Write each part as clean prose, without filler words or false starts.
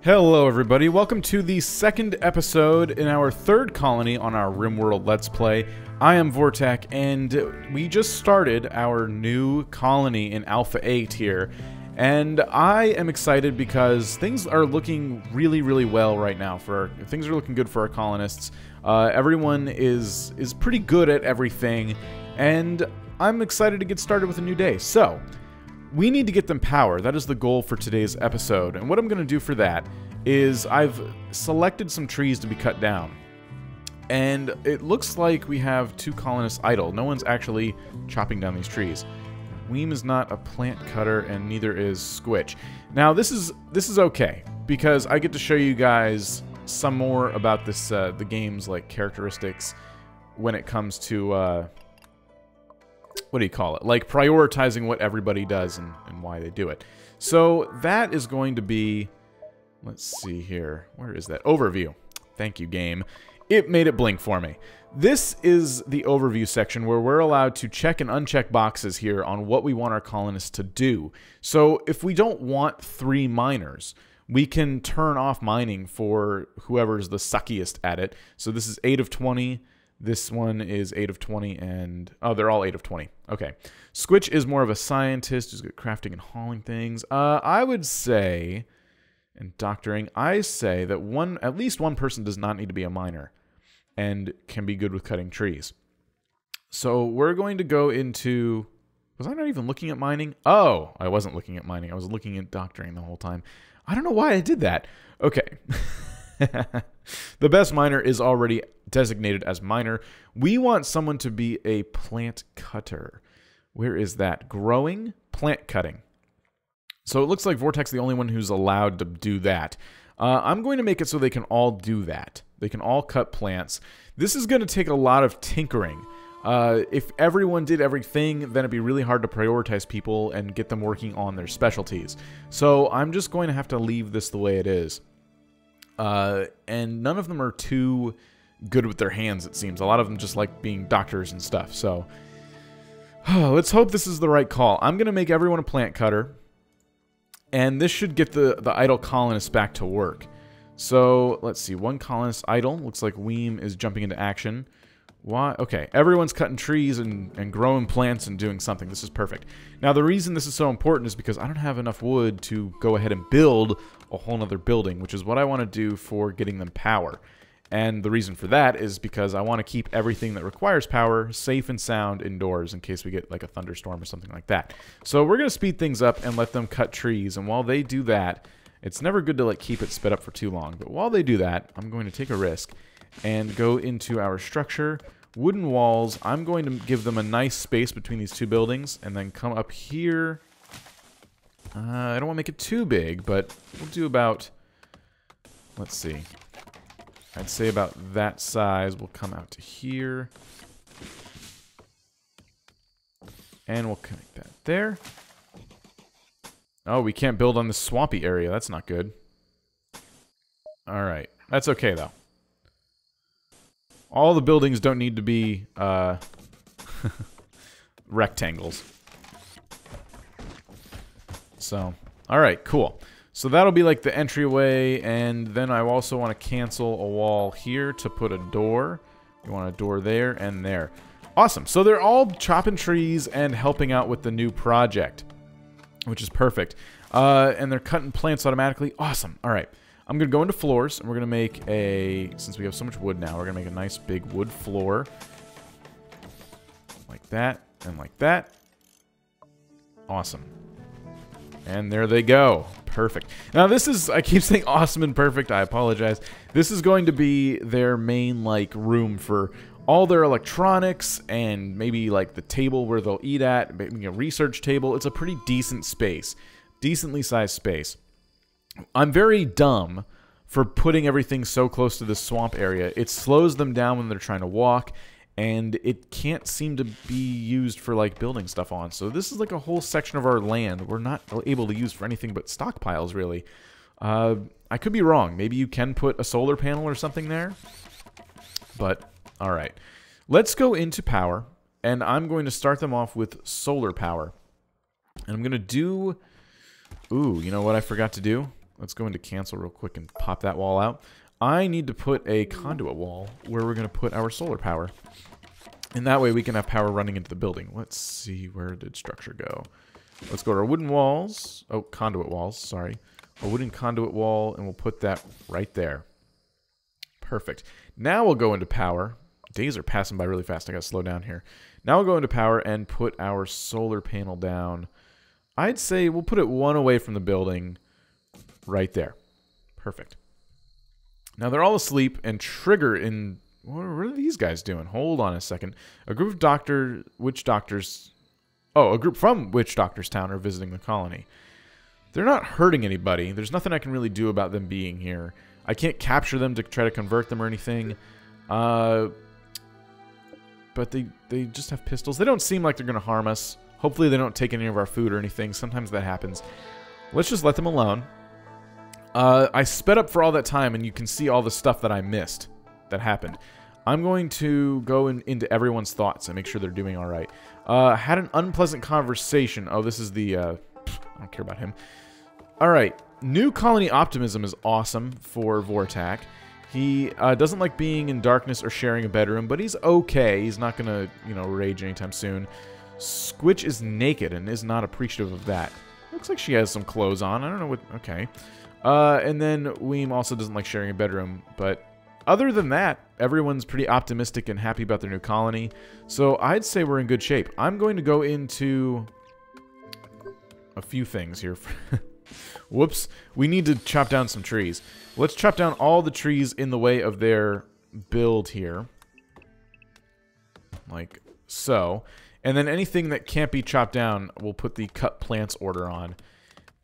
Hello everybody, welcome to the second episode in our third colony on our RimWorld Let's Play. I am Vortek, and we just started our new colony in Alpha 8 here. And I am excited because things are looking really well right now. Things are looking good for our colonists. Everyone is pretty good at everything, and I'm excited to get started with a new day. So, we need to get them power. That is the goal for today's episode. And what I'm going to do for that is I've selected some trees to be cut down. And it looks like we have two colonists idle. No one's actually chopping down these trees. Weem is not a plant cutter, and neither is Squitch. Now, this is okay, because I get to show you guys some more about this the game's like characteristics when it comes to what do you call it? Like prioritizing what everybody does and why they do it. So that is going to be, let's see here. Where is that? Overview. Thank you, game. It made it blink for me. This is the overview section where we're allowed to check and uncheck boxes here on what we want our colonists to do. So if we don't want 3 miners, we can turn off mining for whoever's the suckiest at it. So this is 8 of 20. This one is 8 of 20, and... oh, they're all 8 of 20. Okay. Squitch is more of a scientist who's good at crafting and hauling things. I would say, and doctoring, I say that at least one person does not need to be a miner and can be good with cutting trees. So we're going to go into... was I not even looking at mining? Oh, I wasn't looking at mining. I was looking at doctoring the whole time. I don't know why I did that. Okay. The best miner is already designated as miner. We want someone to be a plant cutter. Where is that? Growing, plant cutting. So it looks like Vortek's the only one who's allowed to do that. I'm going to make it so they can all do that. They can all cut plants. This is going to take a lot of tinkering. If everyone did everything, then it'd be really hard to prioritize people and get them working on their specialties. So I'm just going to have to leave this the way it is. And none of them are too good with their hands, it seems. A lot of them just like being doctors and stuff. So, let's hope this is the right call. I'm going to make everyone a plant cutter. And this should get the idle colonists back to work. So, let's see. One colonist idle. Looks like Weem is jumping into action. Why? Okay, everyone's cutting trees and growing plants and doing something. This is perfect. Now, the reason this is so important is because I don't have enough wood to go ahead and build a whole nother building, which is what I want to do for getting them power. And the reason for that is because I want to keep everything that requires power safe and sound indoors in case we get like a thunderstorm or something like that. So we're going to speed things up and let them cut trees. And while they do that, it's never good to like keep it sped up for too long. But while they do that, I'm going to take a risk and go into our structure. Wooden walls. I'm going to give them a nice space between these two buildings and then come up here. I don't want to make it too big, but we'll do about, let's see, I'd say about that size. We'll come out to here. And we'll connect that there. Oh, we can't build on this swampy area. That's not good. Alright. That's okay, though. All the buildings don't need to be rectangles. So, alright, cool. So that'll be like the entryway, and then I also want to cancel a wall here to put a door. We want a door there and there. Awesome. So they're all chopping trees and helping out with the new project, which is perfect. And they're cutting plants automatically. Awesome. Alright. I'm going to go into floors, and we're going to make a, since we have so much wood now, we're going to make a nice big wood floor. Like that, and like that. Awesome. And there they go. Perfect. Now this is, I keep saying awesome and perfect, I apologize. This is going to be their main, like, room for all their electronics, and maybe, like, the table where they'll eat at, maybe a research table. It's a pretty decent space. Decently sized space. I'm very dumb for putting everything so close to this swamp area. It slows them down when they're trying to walk, and it can't seem to be used for like building stuff on. So this is like a whole section of our land we're not able to use for anything but stockpiles, really. I could be wrong. Maybe you can put a solar panel or something there. But, alright. Let's go into power, and I'm going to start them off with solar power. And I'm going to do... ooh, you know what I forgot to do? Let's go into cancel real quick and pop that wall out. I need to put a conduit wall where we're going to put our solar power. And that way we can have power running into the building. Let's see, where did structure go? Let's go to our wooden walls. Oh, conduit walls, sorry. A wooden conduit wall, and we'll put that right there. Perfect. Now we'll go into power. Days are passing by really fast. I gotta slow down here. Now we'll go into power and put our solar panel down. I'd say we'll put it one away from the building right there. Perfect. Now they're all asleep, and Trigger in... What are these guys doing? Hold on a second. A group of witch doctors... Oh, a group from Witch Doctors Town are visiting the colony. They're not hurting anybody. There's nothing I can really do about them being here. I can't capture them to try to convert them or anything. But they just have pistols. They don't seem like they're going to harm us. Hopefully they don't take any of our food or anything. Sometimes that happens. Let's just let them alone. I sped up for all that time, and you can see all the stuff that I missed that happened. I'm going to go into everyone's thoughts and make sure they're doing all right. Had an unpleasant conversation. Oh, this is the... I don't care about him. All right. New colony optimism is awesome for Vortak. He doesn't like being in darkness or sharing a bedroom, but he's okay. He's not going to, you know, rage anytime soon. Squitch is naked and is not appreciative of that. Looks like she has some clothes on. I don't know what... Okay. And then Weem also doesn't like sharing a bedroom, but other than that, everyone's pretty optimistic and happy about their new colony. So I'd say we're in good shape. I'm going to go into a few things here. Whoops. We need to chop down some trees. Let's chop down all the trees in the way of their build here. Like so. And then anything that can't be chopped down, we'll put the cut plants order on.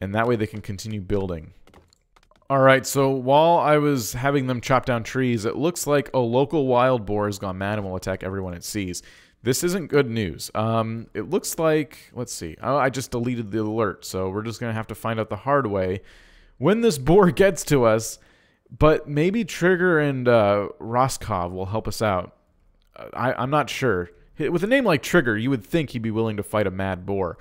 And that way they can continue building. Alright, so while I was having them chop down trees, it looks like a local wild boar has gone mad and will attack everyone it sees. This isn't good news. It looks like... Let's see. Oh, I just deleted the alert, so we're just going to have to find out the hard way when this boar gets to us. But maybe Trigger and Roskov will help us out. I'm not sure. With a name like Trigger, you would think he'd be willing to fight a mad boar.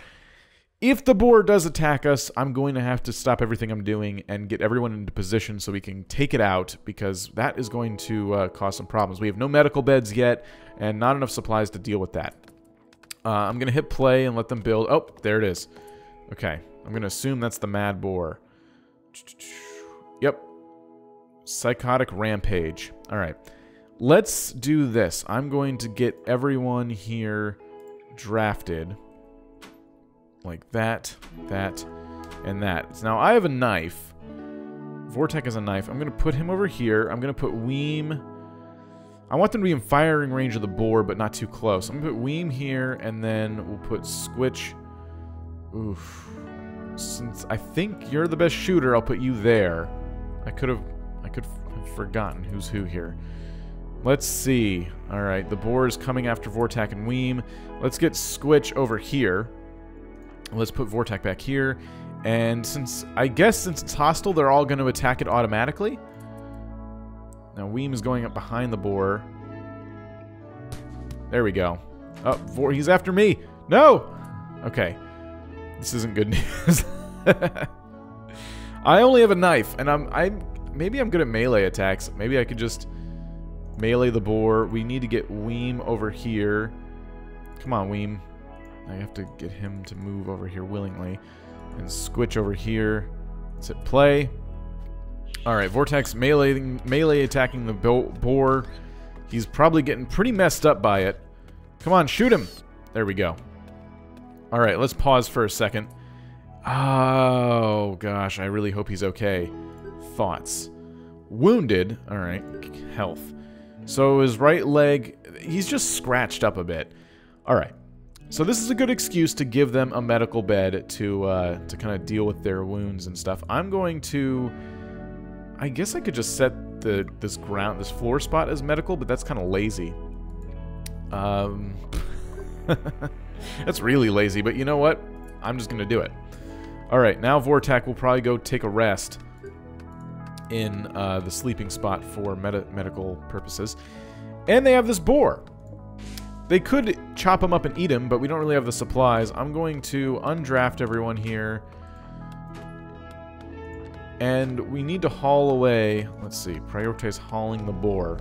If the boar does attack us, I'm going to have to stop everything I'm doing and get everyone into position so we can take it out, because that is going to cause some problems. We have no medical beds yet and not enough supplies to deal with that. I'm going to hit play and let them build. Oh, there it is. Okay, I'm going to assume that's the mad boar. Yep. Psychotic rampage. All right. Let's do this. I'm going to get everyone here drafted. Like that, that, and that. Now, I have a knife. Vortak has a knife. I'm going to put him over here. I'm going to put Weem... I want them to be in firing range of the boar, but not too close. I'm going to put Weem here, and then we'll put Squitch... Oof. Since I think you're the best shooter, I'll put you there. I could have forgotten who's who here. Let's see. Alright, the boar is coming after Vortak and Weem. Let's get Squitch over here. Let's put Vortak back here. And I guess since it's hostile, they're all going to attack it automatically. Now, Weem is going up behind the boar. There we go. Oh, he's after me. No! Okay. This isn't good news. I only have a knife, and maybe I'm good at melee attacks. Maybe I could just melee the boar. We need to get Weem over here. Come on, Weem. I have to get him to move over here willingly. And Squitch over here. Let's hit play. Alright, Vortak's melee attacking the boar. He's probably getting pretty messed up by it. Come on, shoot him! There we go. Alright, let's pause for a second. Oh, gosh, I really hope he's okay. Thoughts. Wounded. Alright, health. So his right leg, he's just scratched up a bit. Alright. So this is a good excuse to give them a medical bed to kind of deal with their wounds and stuff. I'm going to... I guess I could just set this floor spot as medical, but that's kind of lazy. That's really lazy, but you know what? I'm just going to do it. Alright, now Vortak will probably go take a rest in the sleeping spot for medical purposes. And they have this boar. They could chop him up and eat him, but we don't really have the supplies. I'm going to undraft everyone here. And we need to haul away, let's see, prioritize hauling the boar.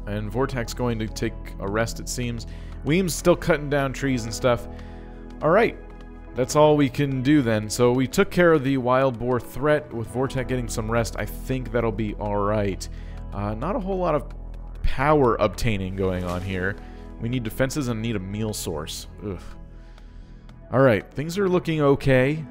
And Vortac's going to take a rest, it seems. Weem's still cutting down trees and stuff. Alright, that's all we can do then. So we took care of the wild boar threat with Vortac getting some rest. I think that'll be alright. Not a whole lot of power obtaining going on here. We need defenses and need a meal source. Ugh. Alright, things are looking okay.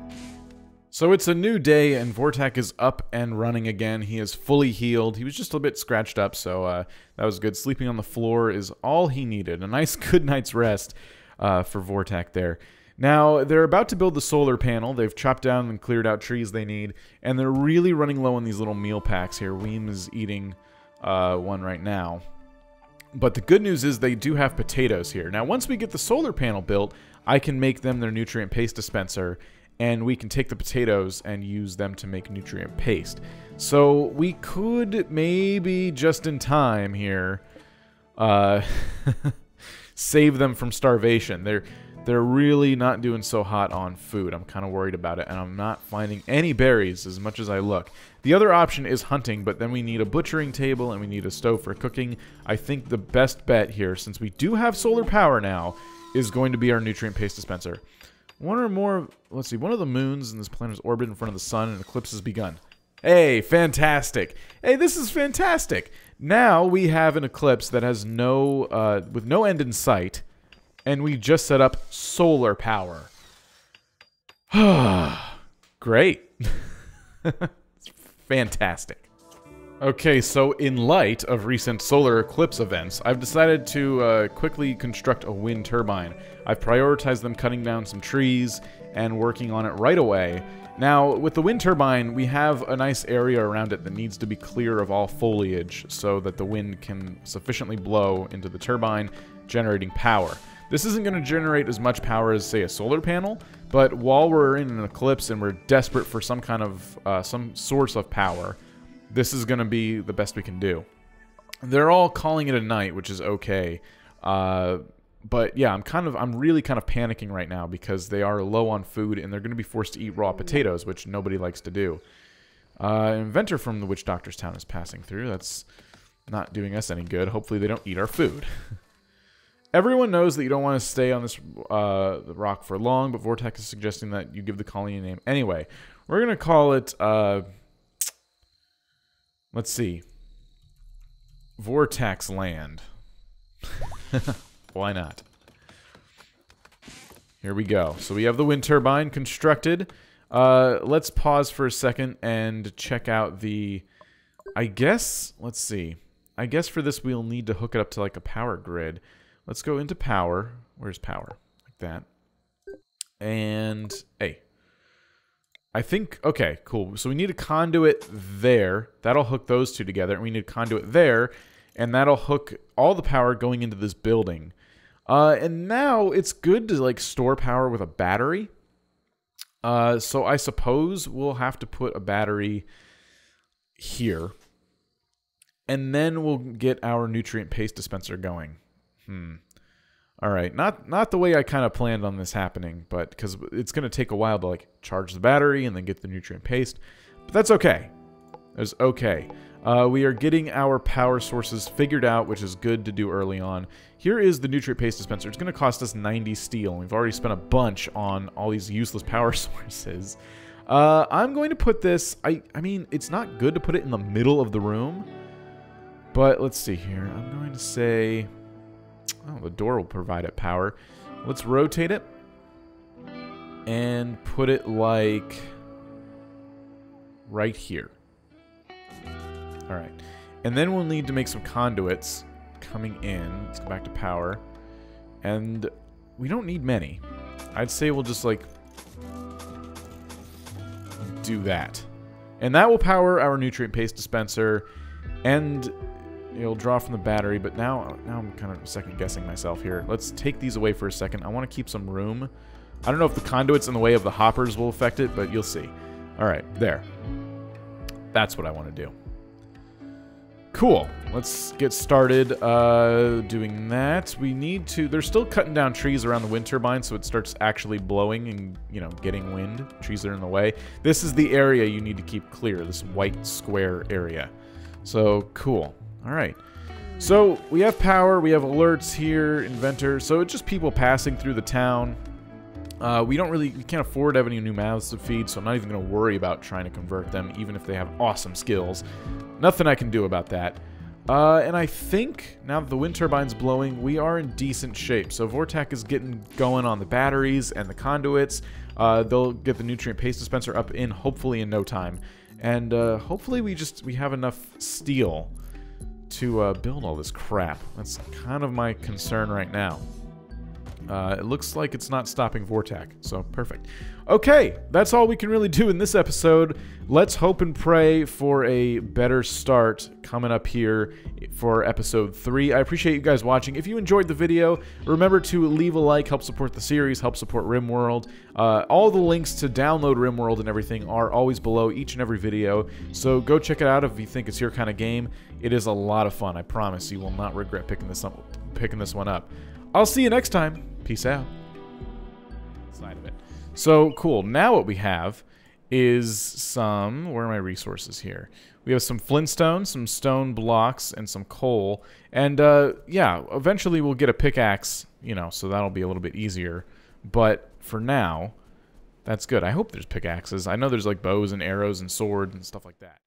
So it's a new day, and Vortac is up and running again. He is fully healed. He was just a bit scratched up, so that was good. Sleeping on the floor is all he needed. A nice good night's rest for Vortac there. Now, they're about to build the solar panel. They've chopped down and cleared out trees they need, and they're really running low on these little meal packs here. Weem is eating one right now. But the good news is they do have potatoes here. Now, once we get the solar panel built, I can make them their nutrient paste dispenser, and we can take the potatoes and use them to make nutrient paste. So we could maybe just in time here save them from starvation. They're really not doing so hot on food. I'm kind of worried about it, and I'm not finding any berries as much as I look. The other option is hunting, but then we need a butchering table and we need a stove for cooking. I think the best bet here, since we do have solar power now, is going to be our nutrient paste dispenser. One or more, let's see, one of the moons in this planet is orbiting in front of the sun and an eclipse has begun. Hey, fantastic. Hey, this is fantastic. Now we have an eclipse that has with no end in sight, and we just set up solar power. Great. It's fantastic. Okay, so in light of recent solar eclipse events, I've decided to quickly construct a wind turbine. I've prioritized them cutting down some trees and working on it right away. Now, with the wind turbine, we have a nice area around it that needs to be clear of all foliage so that the wind can sufficiently blow into the turbine, generating power. This isn't going to generate as much power as, say, a solar panel, but while we're in an eclipse and we're desperate for some kind of, some source of power, this is going to be the best we can do. They're all calling it a night, which is okay. But yeah, I'm really kind of panicking right now because they are low on food and they're going to be forced to eat raw potatoes, which nobody likes to do. An inventor from the witch doctor's town is passing through. That's not doing us any good. Hopefully they don't eat our food. Everyone knows that you don't want to stay on this rock for long, but Vortac is suggesting that you give the colony a name. Anyway, we're going to call it... let's see. Vortac's Land. Why not? Here we go. So we have the wind turbine constructed. Let's pause for a second and check out the... I guess... Let's see. I guess for this we'll need to hook it up to like a power grid. Let's go into power. Where's power? Like that. And... Hey. I think, okay, cool. So we need a conduit there. That'll hook those two together. And we need a conduit there. And that'll hook all the power going into this building. And now it's good to like store power with a battery. So I suppose we'll have to put a battery here. And then we'll get our nutrient paste dispenser going. All right, not the way I kind of planned on this happening, but because it's going to take a while to like charge the battery and then get the nutrient paste, but that's okay. That's okay. We are getting our power sources figured out, which is good to do early on. Here is the nutrient paste dispenser. It's going to cost us 90 steel, and we've already spent a bunch on all these useless power sources. I'm going to put this. I mean, it's not good to put it in the middle of the room, but let's see here. I'm going to say. Oh, the door will provide it power. Let's rotate it and put it like right here. All right. And then we'll need to make some conduits coming in. Let's go back to power. And we don't need many. I'd say we'll just like do that. And that will power our nutrient paste dispenser and it'll draw from the battery, but now I'm kind of second-guessing myself here. Let's take these away for a second. I want to keep some room. I don't know if the conduits in the way of the hoppers will affect it, but you'll see. All right, there. That's what I want to do. Cool. Let's get started doing that. We need to... They're still cutting down trees around the wind turbine, so it starts actually blowing and, you know, getting wind. Trees that are in the way. This is the area you need to keep clear, this white square area. So, cool. All right. So, we have power, we have alerts here, inventors. So, it's just people passing through the town. We can't afford to have any new mouths to feed, so I'm not even going to worry about trying to convert them, even if they have awesome skills. Nothing I can do about that. And I think, now that the wind turbine's blowing, we are in decent shape. So Vortac is getting going on the batteries and the conduits. They'll get the nutrient paste dispenser up in, hopefully in no time. And hopefully we have enough steel to build all this crap. That's kind of my concern right now. It looks like it's not stopping Vortac, so perfect. Okay, that's all we can really do in this episode. Let's hope and pray for a better start coming up here for episode 3. I appreciate you guys watching. If you enjoyed the video, remember to leave a like, help support the series, help support RimWorld. All the links to download RimWorld and everything are always below each and every video, so go check it out if you think it's your kind of game. It is a lot of fun, I promise. You will not regret picking this one up. I'll see you next time. Peace out. Side of it. So, cool. Now what we have is some... Where are my resources here? We have some flintstone, some stone blocks, and some coal. And, yeah, eventually we'll get a pickaxe, you know, so that'll be a little bit easier. But for now, that's good. I hope there's pickaxes. I know there's, like, bows and arrows and swords and stuff like that.